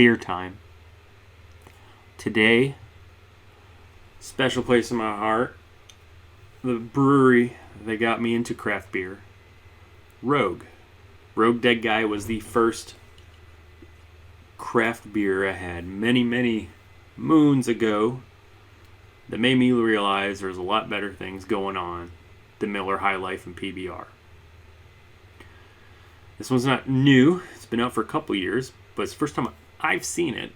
beer time. Today, special place in my heart, the brewery that got me into craft beer, Rogue. Rogue Dead Guy was the first craft beer I had many moons ago that made me realize there's a lot better things going on than Miller High Life and PBR. This one's not new. It's been out for a couple years, but it's the first time I've seen it.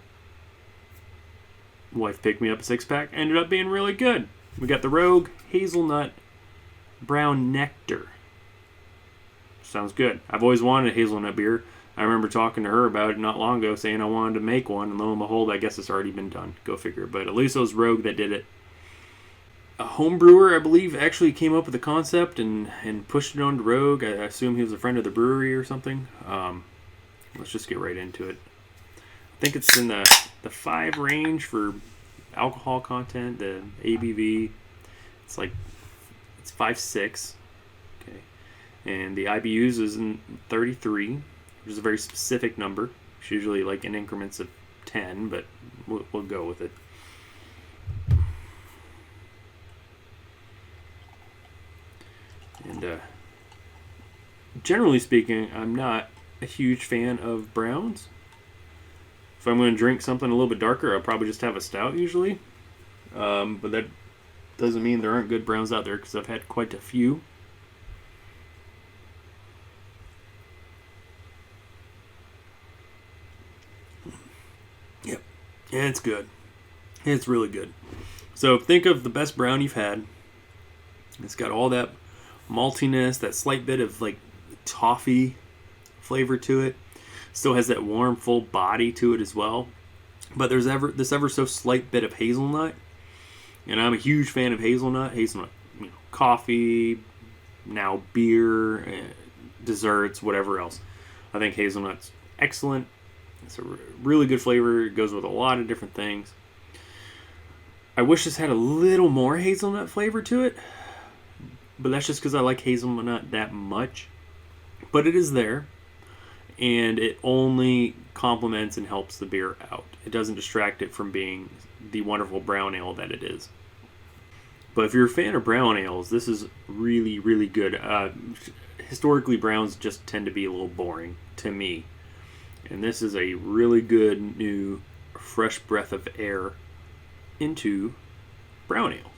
Wife picked me up a 6-pack. Ended up being really good. We got the Rogue Hazelnut Brown Nectar. Sounds good. I've always wanted a hazelnut beer. I remember talking to her about it not long ago, saying I wanted to make one, and lo and behold, I guess it's already been done. Go figure. But at least it was Rogue that did it. A home brewer, I believe, actually came up with the concept and pushed it on to Rogue. I assume he was a friend of the brewery or something. Let's just get right into it. I think it's in the 5 range for alcohol content. The ABV, it's 5.6. Okay, and the IBUs is in 33, which is a very specific number. It's usually like in increments of 10, but we'll go with it. And generally speaking, I'm not a huge fan of browns. If I'm going to drink something a little bit darker, I'll probably just have a stout usually. But that doesn't mean there aren't good browns out there, because I've had quite a few. Yep, yeah, it's good. It's really good. So think of the best brown you've had. It's got all that maltiness, that slight bit of like toffee flavor to it. Still has that warm, full body to it as well. But there's this ever so slight bit of hazelnut, and I'm a huge fan of hazelnut. Hazelnut, coffee, now beer, desserts, whatever else. I think hazelnut's excellent. It's a really good flavor. It goes with a lot of different things. I wish this had a little more hazelnut flavor to it, but that's just because I like hazelnut that much. But it is there, and it only complements and helps the beer out. It doesn't distract it from being the wonderful brown ale that it is. But if you're a fan of brown ales, this is really, really good. Historically, browns just tend to be a little boring to me. And this is a really good, new, fresh breath of air into brown ale.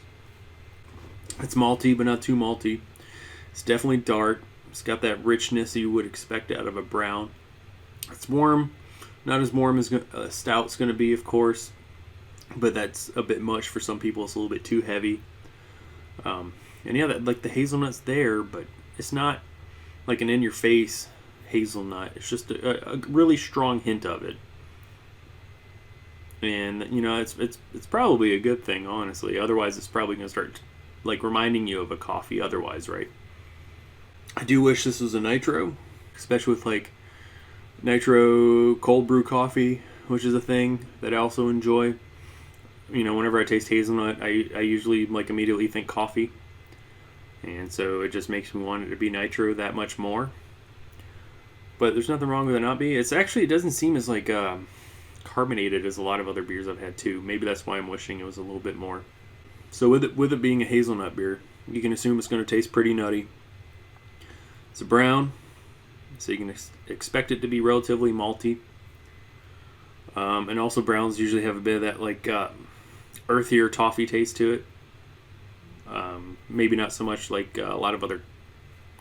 It's malty, but not too malty. It's definitely dark. It's got that richness you would expect out of a brown. It's warm. Not as warm as a stout's going to be, of course. But that's a bit much for some people. It's a little bit too heavy. And yeah, the hazelnut's there, but it's not like an in-your-face hazelnut. It's just a really strong hint of it. And, it's probably a good thing, honestly. Otherwise, it's probably going to start reminding you of a coffee otherwise, right? I do wish this was a nitro, especially with nitro cold brew coffee, which is a thing that I also enjoy. Whenever I taste hazelnut, I usually immediately think coffee, and so it just makes me want it to be nitro that much more. But there's nothing wrong with it not be. It doesn't seem as carbonated as a lot of other beers I've had too. Maybe that's why I'm wishing it was a little bit more. So with it being a hazelnut beer, you can assume it's going to taste pretty nutty. It's a brown, so you can expect it to be relatively malty. And also browns usually have a bit of that earthier toffee taste to it. Maybe not so much like a lot of other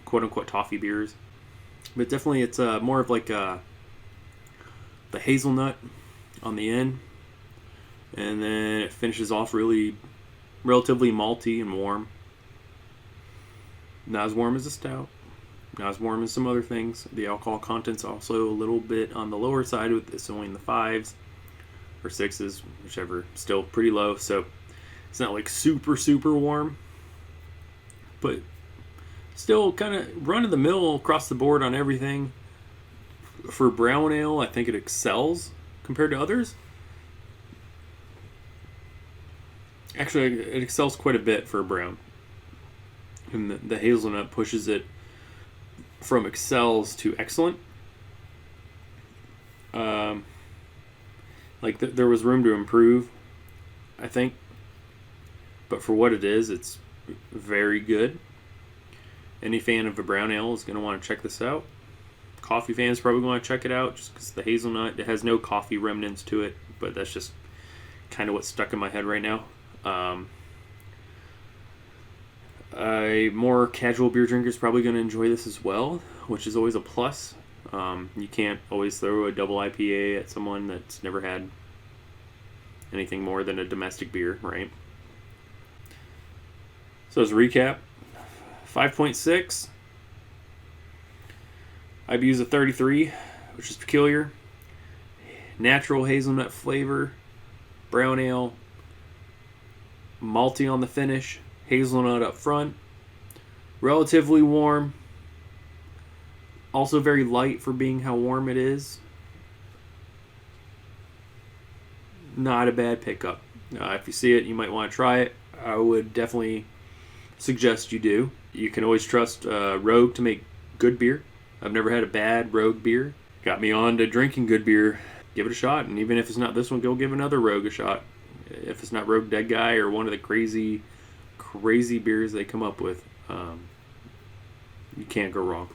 quote-unquote toffee beers. But definitely it's more of the hazelnut on the end. And then it finishes off relatively malty and warm. Not as warm as a stout. Not as warm as some other things. The alcohol content's also a little bit on the lower side, with this only in the 5s or 6s, whichever. Still pretty low, so it's not super, super warm. But still kind of run-of-the-mill across the board on everything. For brown ale, I think it excels compared to others. Actually, it excels quite a bit for a brown. And the hazelnut pushes it from excels to excellent. Like there was room to improve, I think. But for what it is, it's very good. Any fan of a brown ale is going to want to check this out. Coffee fans probably want to check it out just because the hazelnut, it has no coffee remnants to it, but that's just kind of what's stuck in my head right now. A more casual beer drinker is probably going to enjoy this as well, which is always a plus. You can't always throw a double IPA at someone that's never had anything more than a domestic beer, right? So as a recap, 5.6. IBU's a 33, which is peculiar. Natural hazelnut flavor, brown ale, malty on the finish, hazelnut up front, relatively warm, also very light for being how warm it is. Not a bad pickup. If you see it, you might want to try it. I would definitely suggest you do. You can always trust Rogue to make good beer. I've never had a bad Rogue beer. Got me on to drinking good beer. Give it a shot, and even if it's not this one, go give another Rogue a shot. If it's not Rogue Dead Guy or one of the crazy beers they come up with, you can't go wrong.